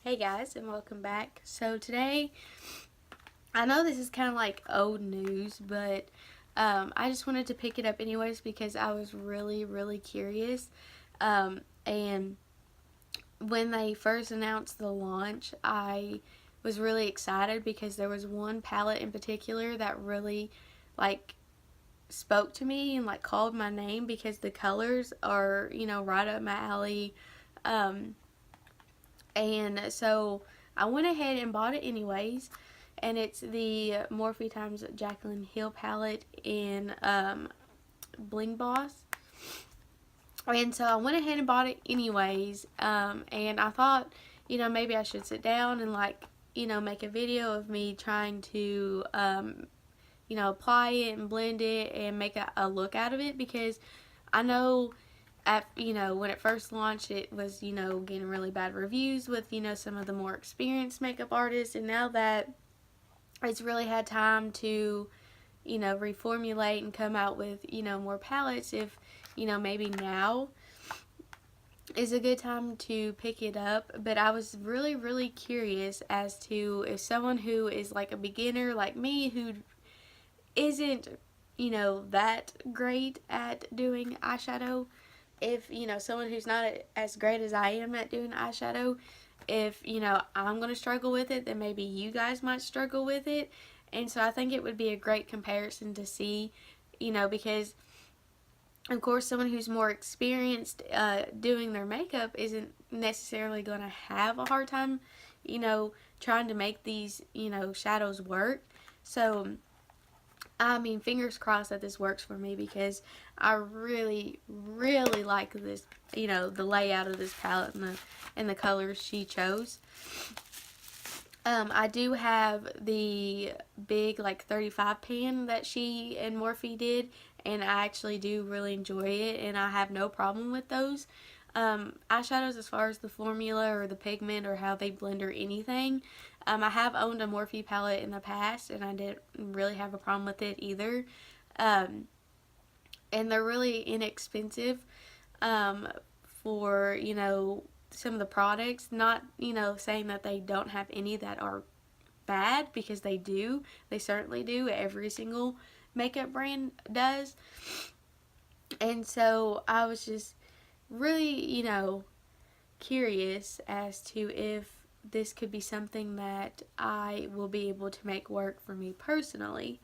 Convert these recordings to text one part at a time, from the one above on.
Hey guys, and welcome back. So today, I know this is kind of like old news, but I just wanted to pick it up anyways because I was really curious. And when they first announced the launch, I was really excited because there was one palette in particular that really like spoke to me and like called my name because the colors are, right up my alley. Um, and so I went ahead and bought it anyways, and it's the Morphe times Jaclyn Hill palette in Bling Bloss. And so I went ahead and bought it anyways, and I thought, maybe I should sit down and like, make a video of me trying to, apply it and blend it and make a look out of it because I know when it first launched, it was, getting really bad reviews with, some of the more experienced makeup artists. And now that it's really had time to, reformulate and come out with, more palettes, if, maybe now is a good time to pick it up. But I was really curious as to if someone who is like a beginner like me, who isn't, that great at doing eyeshadow, if someone who's not as great as I am at doing eyeshadow, if I'm gonna struggle with it, then maybe you guys might struggle with it. And so I think it would be a great comparison to see, because of course someone who's more experienced doing their makeup isn't necessarily gonna have a hard time, trying to make these shadows work. So I mean, fingers crossed that this works for me because I really like this, the layout of this palette and the colors she chose. I do have the big like 35 pan that she and Morphe did, and I actually do really enjoy it, and I have no problem with those. Eyeshadows, as far as the formula or the pigment or how they blend or anything, I have owned a Morphe palette in the past, and I didn't really have a problem with it either. Um, and they're really inexpensive for, some of the products. Not, saying that they don't have any that are bad, because they do. They certainly do. Every single makeup brand does. And so I was just really, curious as to if this could be something that I will be able to make work for me personally.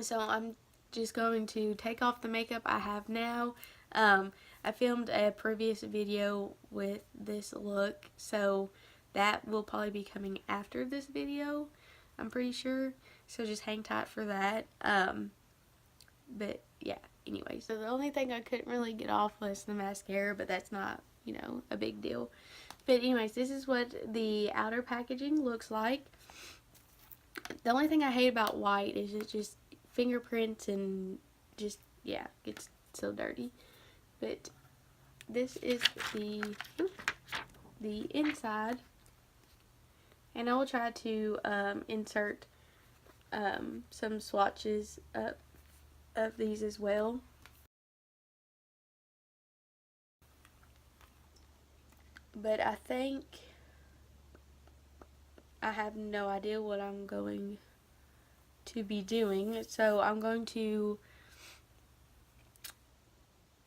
So I'm just going to take off the makeup I have now. I filmed a previous video with this look, so that will probably be coming after this video, I'm pretty sure. So just hang tight for that. But yeah, anyway, so the only thing I couldn't really get off was the mascara, but that's not, a big deal. But anyways, this is what the outer packaging looks like. The only thing I hate about white is it just fingerprints and just, yeah, it's so dirty. But this is the inside, and I will try to insert some swatches of these as well. But I think I have no idea what I'm going to be doing, so I'm going to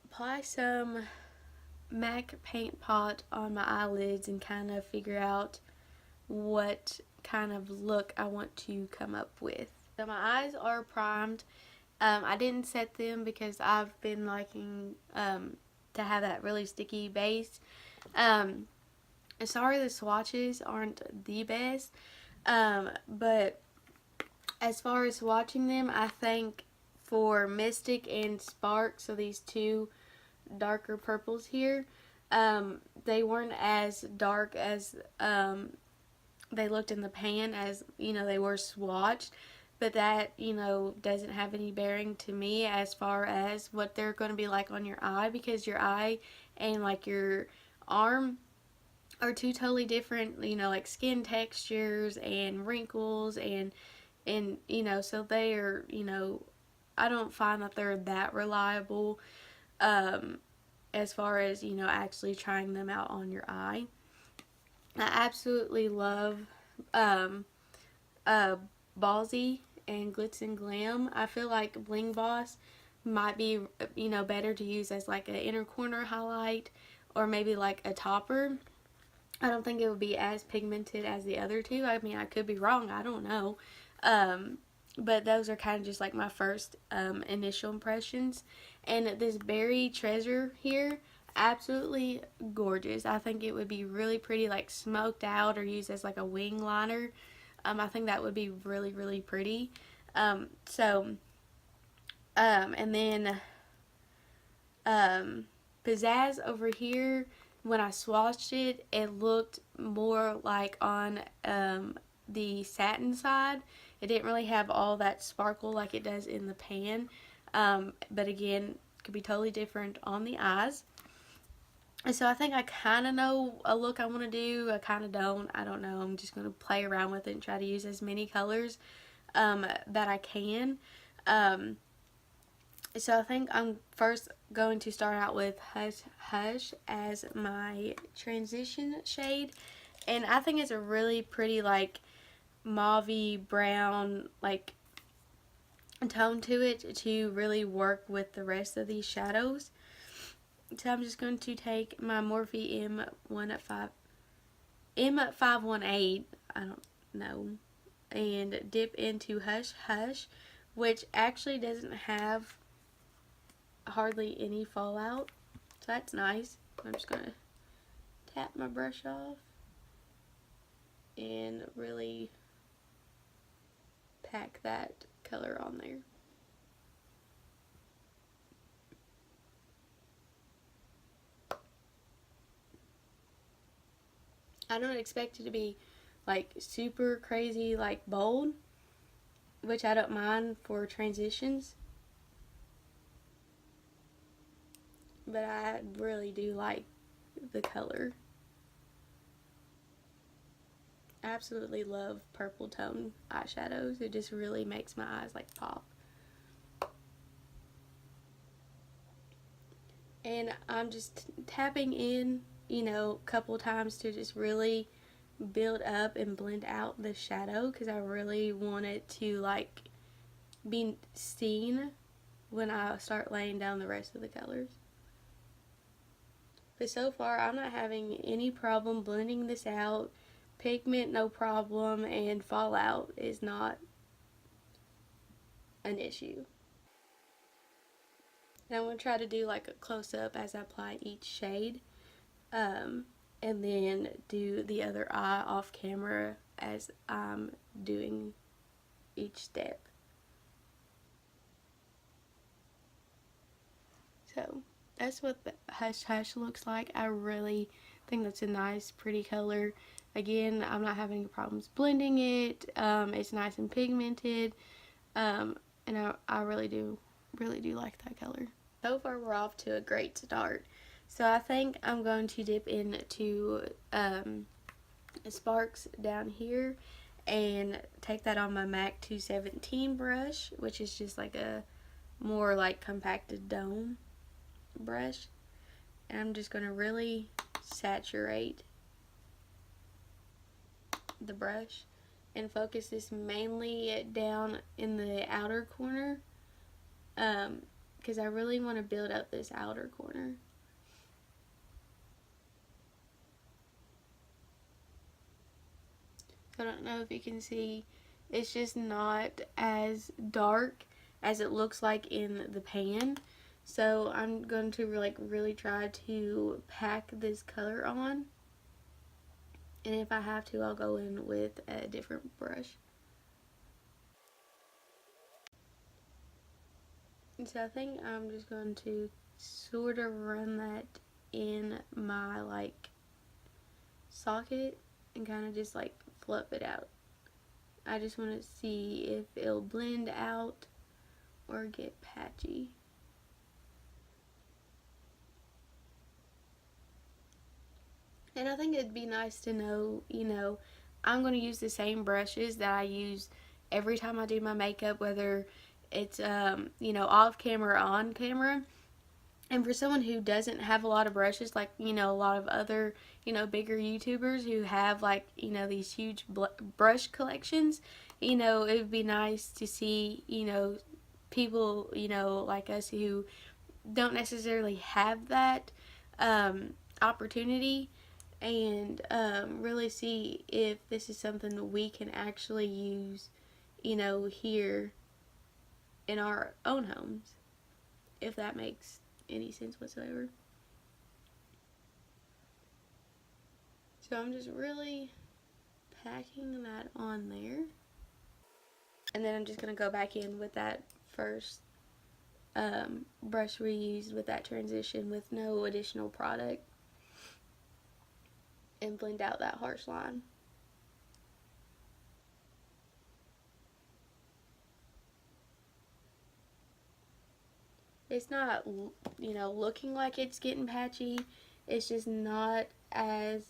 apply some MAC paint pot on my eyelids and kind of figure out what kind of look I want to come up with. So my eyes are primed. I didn't set them because I've been liking to have that really sticky base. Sorry the swatches aren't the best, but as far as swatching them, I think for Mystic and Spark, so these two darker purples here, they weren't as dark as they looked in the pan as, they were swatched. But that, doesn't have any bearing to me as far as what they're going to be like on your eye, because your eye and like your arm are two totally different, like skin textures and wrinkles and so they are, I don't find that they're that reliable as far as, actually trying them out on your eye. I absolutely love um, uh, Ballsy and Glitz and Glam. I feel like Bling Bloss might be, you know, better to use as like an inner corner highlight or maybe like a topper. I don't think it would be as pigmented as the other two. I mean, I could be wrong. I don't know. Um, but those are kind of just like my first initial impressions. And this Berry Treasure here, absolutely gorgeous. I think it would be really pretty, like smoked out or used as like a wing liner. I think that would be really, really pretty. And then um, Pizzazz over here, when I swatched it, it looked more like on the satin side. It didn't really have all that sparkle like it does in the pan. But again, could be totally different on the eyes. And so I think I kind of know a look I want to do. I kind of don't. I don't know. I'm just going to play around with it and try to use as many colors that I can. So I think I'm first going to start out with Hush Hush as my transition shade. And I think it's a really pretty like mauvey brown like tone to it to really work with the rest of these shadows. So I'm just going to take my Morphe M518, I don't know, and dip into Hush Hush, which actually doesn't have hardly any fallout, so that's nice. I'm just going to tap my brush off and really pack that color on there. I don't expect it to be like super crazy like bold, which I don't mind for transitions, but I really do like the color. I absolutely love purple tone eyeshadows. It just really makes my eyes like pop. And I'm just tapping in, you know, a couple times to just really build up and blend out the shadow, because I really want it to like be seen when I start laying down the rest of the colors. But so far I'm not having any problem blending this out. Pigment no problem, and fallout is not an issue. And I'm going to try to do like a close-up as I apply each shade, and then do the other eye off camera as I'm doing each step. So that's what the Hush Hush looks like. I really think that's a nice pretty color. Again, I'm not having any problems blending it. It's nice and pigmented, and I really do like that color. So far we're off to a great start. So I think I'm going to dip into Sparks down here and take that on my MAC 217 brush, which is just like a more like compacted dome brush. And I'm just going to really saturate the brush and focus this mainly down in the outer corner, because I really want to build up this outer corner. I don't know if you can see, it's just not as dark as it looks like in the pan. So I'm going to really try to pack this color on. And if I have to, I'll go in with a different brush. And so I think I'm just going to sort of run that in my like socket and kind of just like fluff it out. I just want to see if it'll blend out or get patchy. And I think it'd be nice to know, you know, I'm going to use the same brushes that I use every time I do my makeup, whether it's, you know, off camera or on camera. And for someone who doesn't have a lot of brushes, like, you know, a lot of other, you know, bigger YouTubers who have, like, you know, these huge brush collections, you know, it would be nice to see, you know, people, you know, like us who don't necessarily have that opportunity, and really see if this is something that we can actually use, you know, here in our own homes, if that makes any sense whatsoever. So I'm just really packing that on there. And then I'm just going to go back in with that first brush we used with that transition with no additional product and blend out that harsh line. It's not, you know, looking like it's getting patchy. It's just not as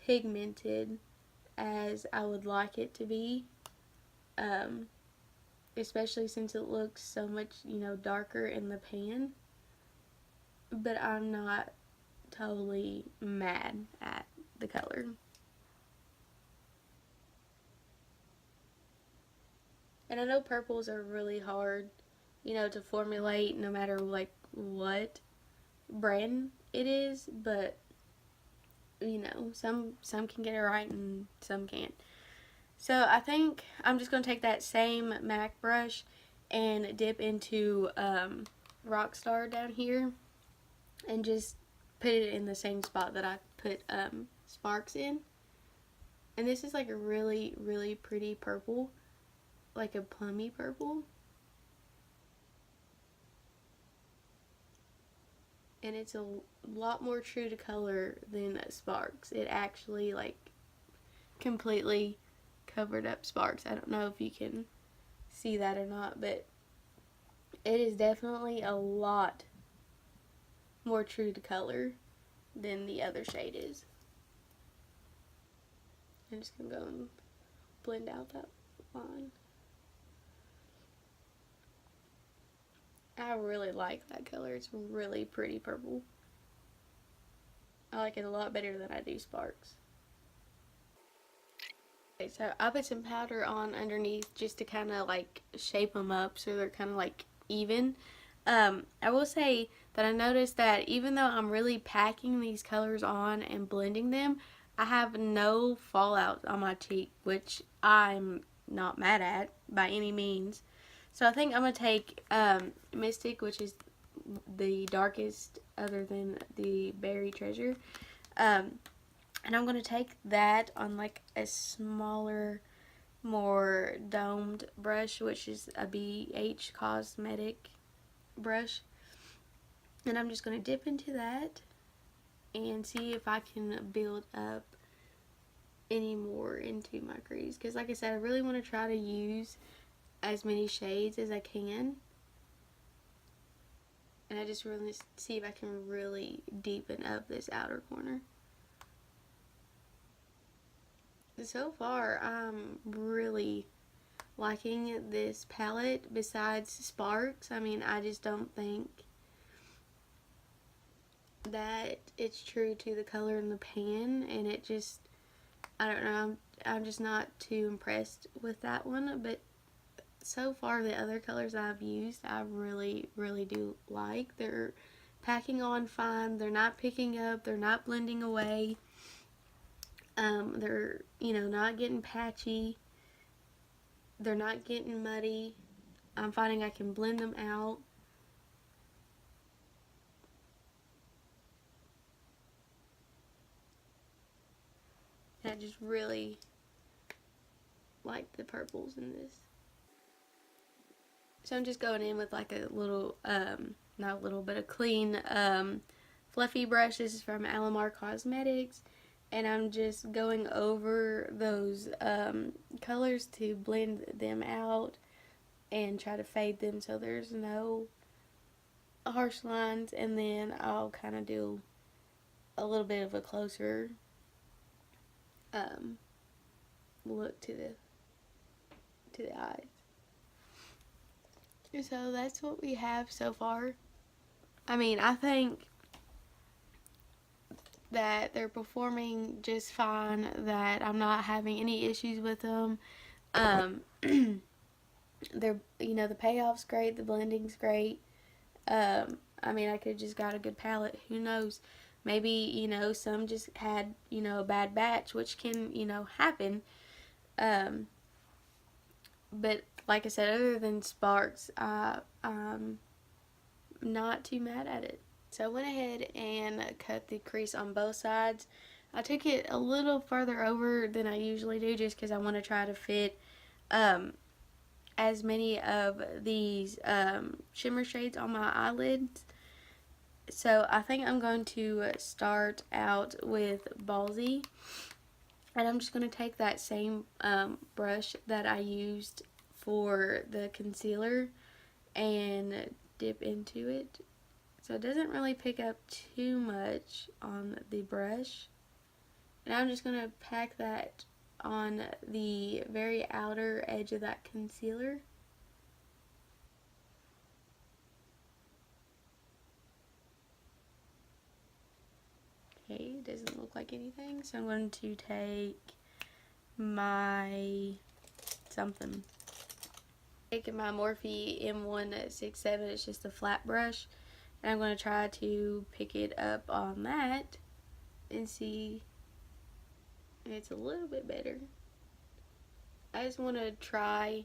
pigmented as I would like it to be. Especially since it looks so much, you know, darker in the pan. But I'm not totally mad at the color. And I know purples are really hard, you know, to formulate no matter like what brand it is, but you know, some can get it right and some can't. So I think I'm just going to take that same MAC brush and dip into Rockstar down here and just put it in the same spot that I put Sparks in. And this is like a really, really pretty purple, like a plummy purple. And it's a lot more true to color than Sparks. It actually like completely covered up Sparks. I don't know if you can see that or not, but it is definitely a lot more true to color than the other shade is. I'm just going to go and blend out that line. I really like that color. It's really pretty purple. I like it a lot better than I do Sparks. Okay, so I put some powder on underneath just to kind of like shape them up so they're kind of like even. I will say that I noticed that even though I'm really packing these colors on and blending them, I have no fallout on my cheek, which I'm not mad at by any means. So I think I'm going to take Mystic, which is the darkest other than the Berry Treasure. And I'm going to take that on like a smaller, more domed brush, which is a BH Cosmetic brush. And I'm just going to dip into that and see if I can build up any more into my crease. Because like I said, I really want to try to use as many shades as I can. And I just really see if I can really deepen up this outer corner. So far, I'm really liking this palette besides Sparks. I mean, I just don't think that it's true to the color in the pan, and it just, I don't know, I'm just not too impressed with that one. But so far, the other colors I've used, I really, really do like. They're packing on fine. They're not picking up. They're not blending away. They're, you know, not getting patchy. They're not getting muddy. I'm finding I can blend them out. And I just really like the purples in this. So I'm just going in with like a little, not a little, but a clean, fluffy brush. This is from Alamar Cosmetics. And I'm just going over those colors to blend them out and try to fade them so there's no harsh lines. And then I'll kind of do a little bit of a closer look to the eyes. So that's what we have so far. I mean, I think that they're performing just fine, that I'm not having any issues with them. They're, you know, the payoff's great, the blending's great. I mean, I could have just got a good palette. Who knows? Maybe, you know, some just had, you know, a bad batch, which can, you know, happen. But like I said, other than Sparks, I'm not too mad at it. So I went ahead and cut the crease on both sides. I took it a little further over than I usually do just because I want to try to fit as many of these shimmer shades on my eyelids. So I think I'm going to start out with Ballsy. And I'm just going to take that same brush that I used for the concealer and dip into it. So it doesn't really pick up too much on the brush. And I'm just going to pack that on the very outer edge of that concealer. Okay, it doesn't look like anything. So I'm going to take my something. Taking my Morphe M167, it's just a flat brush. And I'm going to try to pick it up on that and see if it's a little bit better. I just want to try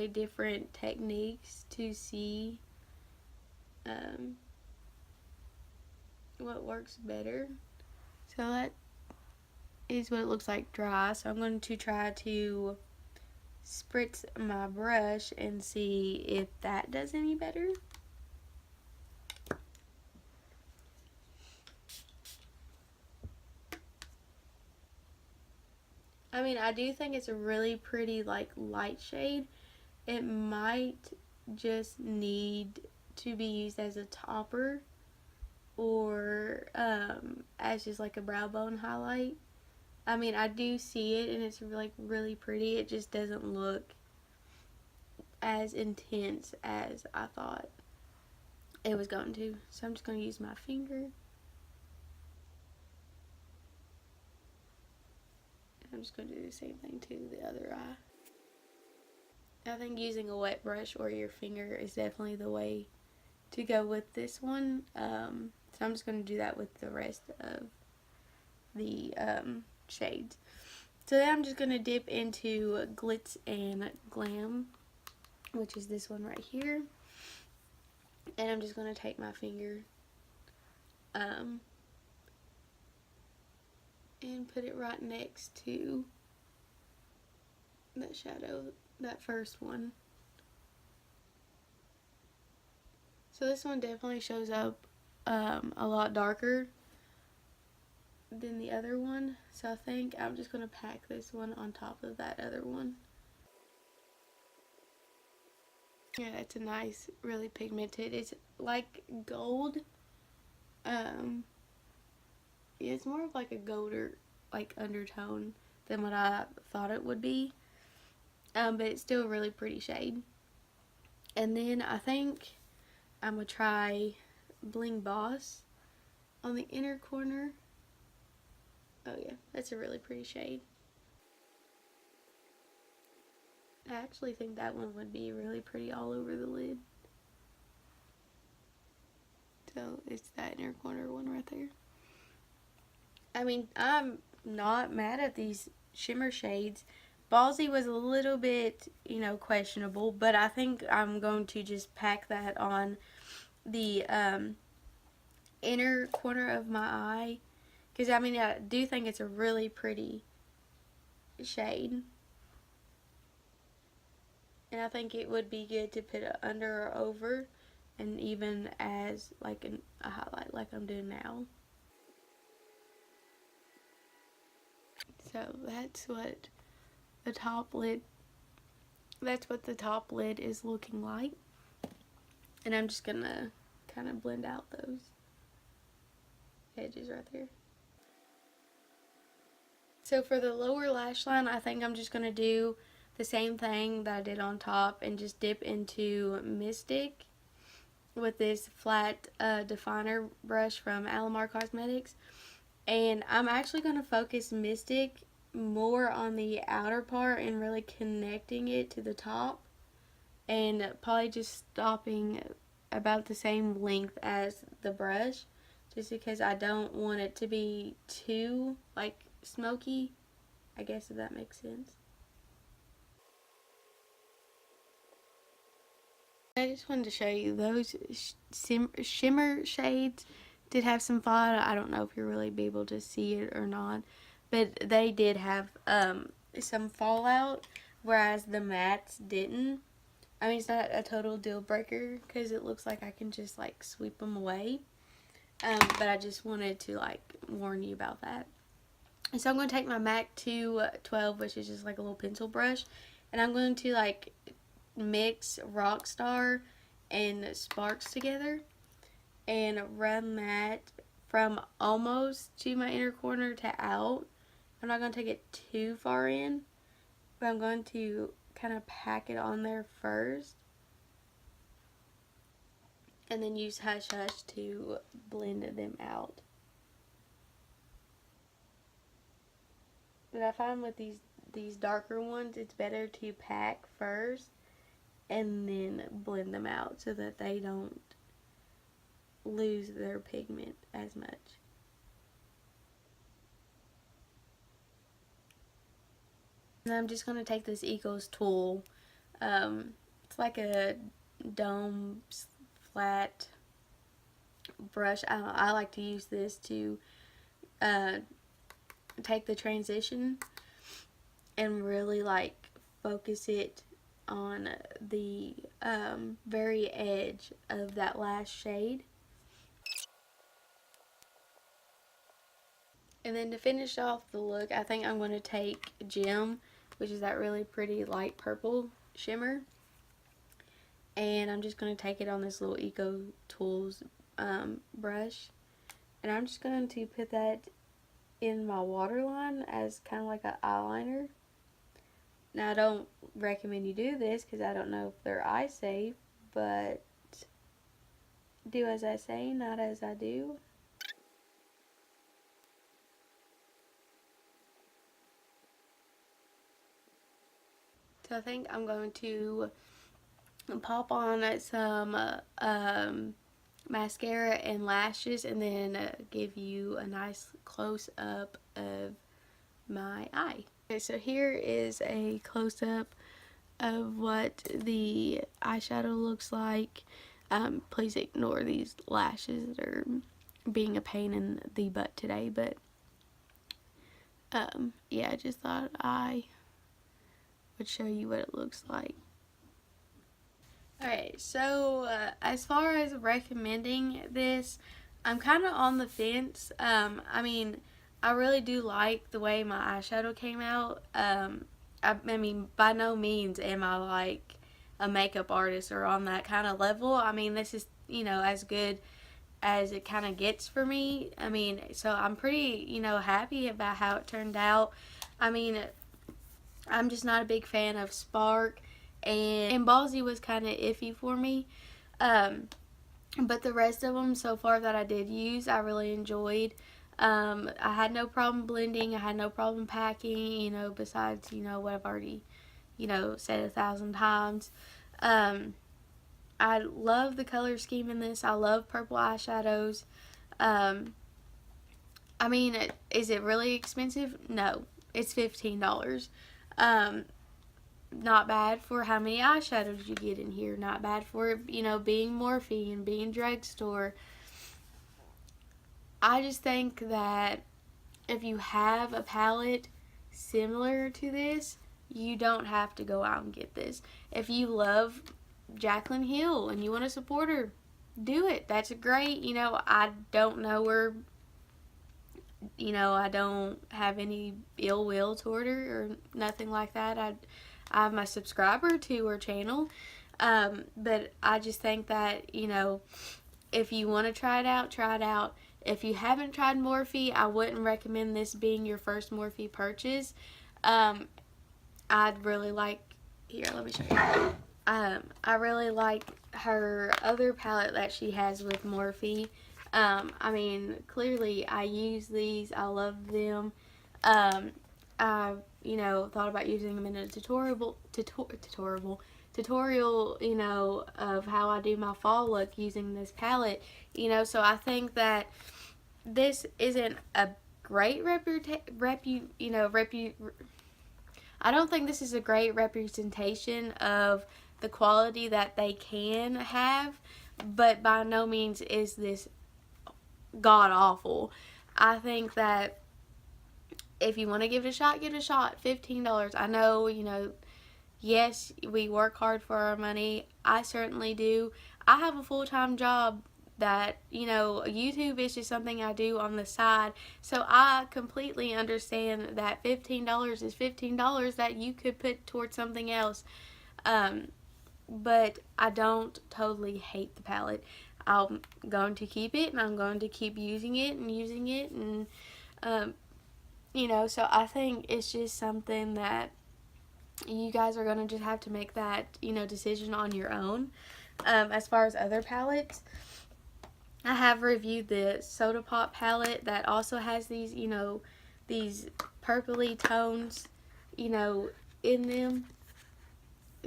different techniques to see what works better. So that is what it looks like dry. So I'm going to try to spritz my brush and see if that does any better. I mean, I do think it's a really pretty, like, light shade. It might just need to be used as a topper or as just like a brow bone highlight. I mean, I do see it and it's like really pretty. It just doesn't look as intense as I thought it was going to. So I'm just going to use my finger. I'm just going to do the same thing to the other eye. I think using a wet brush or your finger is definitely the way to go with this one. So I'm just going to do that with the rest of the shades. So then I'm just going to dip into Glitz and Glam, which is this one right here. And I'm just going to take my finger and put it right next to that shadow, that first one. So this one definitely shows up a lot darker than the other one. So I think I'm just going to pack this one on top of that other one. Yeah, it's a nice, really pigmented. It's like gold. It's more of like a golder, like, undertone than what I thought it would be. But it's still a really pretty shade. And then I think I'm going to try Bling Bloss on the inner corner. Oh yeah, that's a really pretty shade. I actually think that one would be really pretty all over the lid. So it's that inner corner one right there. I mean, I'm not mad at these shimmer shades. Ballsy was a little bit, you know, questionable, but I think I'm going to just pack that on the inner corner of my eye. Because, I mean, I do think it's a really pretty shade. And I think it would be good to put it under or over, and even as like a highlight like I'm doing now. So that's what the top lid is looking like. And I'm just gonna kind of blend out those edges right there. So for the lower lash line, I think I'm just gonna do the same thing that I did on top and just dip into Mystic with this flat definer brush from Alamar Cosmetics. And I'm actually going to focus Mystic more on the outer part and really connecting it to the top. And probably just stopping about the same length as the brush. Just because I don't want it to be too, like, smoky. I guess if that makes sense. I just wanted to show you those shimmer shades did have some fall. I don't know if you'll really be able to see it or not, but they did have some fallout, whereas the mattes didn't. I mean, it's not a total deal breaker because it looks like I can just like sweep them away, but I just wanted to like warn you about that. And so I'm going to take my MAC 212, which is just like a little pencil brush, and I'm going to like mix Rockstar and Sparks together and run that from almost to my inner corner to out. I'm not going to take it too far in, but I'm going to kind of pack it on there first and then use Hush Hush to blend them out. But I find with these darker ones, it's better to pack first and then blend them out so that they don't lose their pigment as much. And I'm just going to take this Eco's tool. It's like a dome flat brush. I like to use this to take the transition and really like focus it on the very edge of that last shade. And then to finish off the look, I think I'm going to take Gem, which is that really pretty light purple shimmer, and I'm just going to take it on this little Eco Tools brush, and I'm just going to put that in my waterline as kind of like an eyeliner. Now, I don't recommend you do this because I don't know if they're eye safe, but do as I say, not as I do. So I think I'm going to pop on some mascara and lashes and then give you a nice close-up of my eye. Okay, so here is a close-up of what the eyeshadow looks like. Please ignore these lashes that are being a pain in the butt today, but yeah, I just thought I would show you what it looks like. Alright, so as far as recommending this, I'm kind of on the fence. I mean, I really do like the way my eyeshadow came out. I mean, by no means am I like a makeup artist or on that kind of level. I mean, this is, you know, as good as it kind of gets for me. I mean, so I'm pretty, you know, happy about how it turned out. I mean, I'm just not a big fan of Spark, and Ballsy was kind of iffy for me. But the rest of them so far that I did use, I really enjoyed. I had no problem blending. I had no problem packing, you know, besides, you know, what I've already, you know, said 1,000 times. I love the color scheme in this. I love purple eyeshadows. I mean, is it really expensive? No. It's $15. Not bad for how many eyeshadows you get in here. Not bad for, you know, being Morphe and being drugstore. I just think that if you have a palette similar to this, you don't have to go out and get this. If you love Jaclyn Hill and you want to support her, do it. That's great. You know, I don't know her. You know, I don't have any ill will toward her or nothing like that. I am a subscriber to her channel. But I just think that, you know, if you want to try it out, try it out. If you haven't tried Morphe, I wouldn't recommend this being your first Morphe purchase. I'd really like, here, let me show you. I really like her other palette that she has with Morphe. I mean, clearly I use these. I love them. I, you know, thought about using them in a tutorial, you know, of how I do my fall look using this palette, you know. So I think that this isn't a great I don't think this is a great representation of the quality that they can have, but by no means is this god awful. I think that if you want to give it a shot, give it a shot. $15. I know, you know, yes, we work hard for our money. I certainly do. I have a full-time job that, you know, YouTube is just something I do on the side. So I completely understand that $15 is $15 that you could put towards something else. But I don't totally hate the palette. I'm going to keep it, and I'm going to keep using it, and you know, so I think it's just something that you guys are going to just have to make that, you know, decision on your own. As far as other palettes, I have reviewed the Soda Pop palette that also has these, you know, these purpley tones, you know, in them.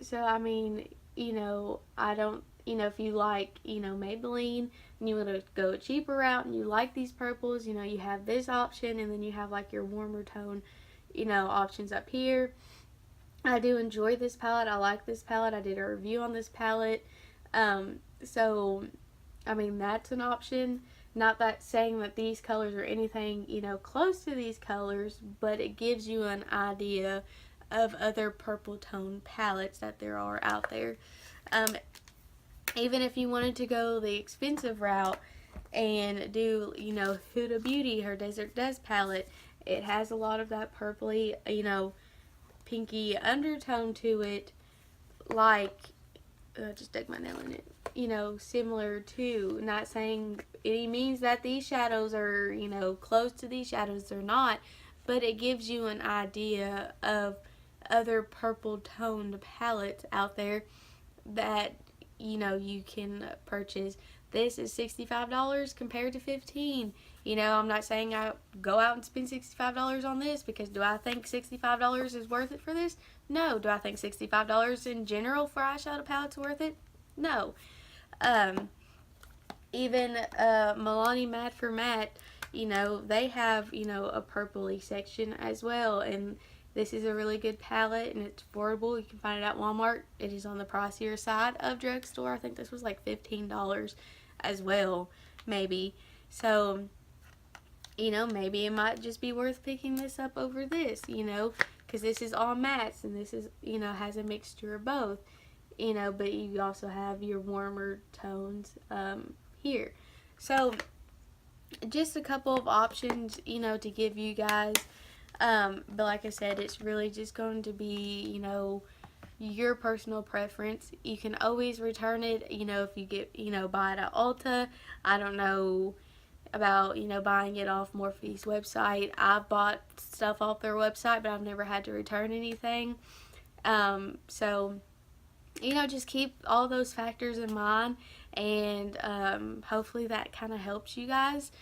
So, I mean, you know, I don't, you know, if you like, you know, Maybelline and you want to go a cheaper route and you like these purples, you know, you have this option, and then you have like your warmer tone, you know, options up here. I do enjoy this palette. I like this palette. I did a review on this palette. So, I mean, that's an option. Not that saying that these colors are anything, you know, close to these colors, but it gives you an idea of other purple tone palettes that there are out there. Even if you wanted to go the expensive route and do, you know, Huda Beauty, her Desert Dust palette, it has a lot of that purpley, you know, pinky undertone to it, like, just dug my nail in it, you know, similar to, not saying it means that these shadows are, you know, close to these shadows, they're not, but it gives you an idea of other purple toned palettes out there that, you know, you can purchase. This is $65 compared to $15. You know, I'm not saying I go out and spend $65 on this, because do I think $65 is worth it for this? No. Do I think $65 in general for eyeshadow palettes worth it? No. Even Milani Matte for Matte, you know, they have, you know, a purpley section as well, and this is a really good palette, and it's affordable. You can find it at Walmart. It is on the pricier side of drugstore. I think this was like $15 as well, maybe. So, you know, maybe it might just be worth picking this up over this, you know, because this is all mattes, and this is, you know, has a mixture of both, you know, but you also have your warmer tones here. So, just a couple of options, you know, to give you guys. But like I said, it's really just going to be, you know, your personal preference. You can always return it, you know, if you get, you know, buy it at Ulta. I don't know about, you know, buying it off Morphe's website. I've bought stuff off their website, but I've never had to return anything. So, you know, just keep all those factors in mind, and hopefully that kind of helps you guys.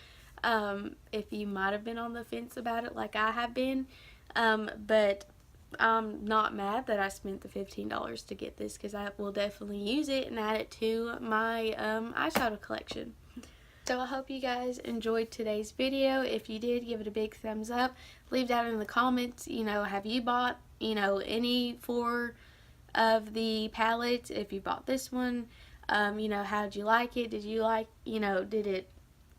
If you might have been on the fence about it like I have been, but I'm not mad that I spent the $15 to get this, because I will definitely use it and add it to my eyeshadow collection. So I hope you guys enjoyed today's video. If you did, give it a big thumbs up. Leave down in the comments, you know, have you bought, you know, any 4 of the palettes? If you bought this one, you know, how did you like it? Did you like, you know, did it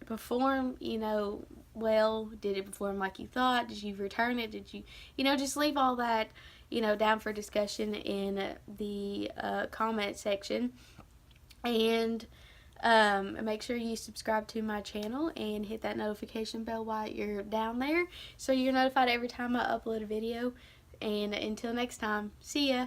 perform, you know, well? Did it perform like you thought? Did you return it? Did you, you know, just leave all that, you know, down for discussion in the comment section. And make sure you subscribe to my channel and hit that notification bell while you're down there, so you're notified every time I upload a video. And until next time, see ya.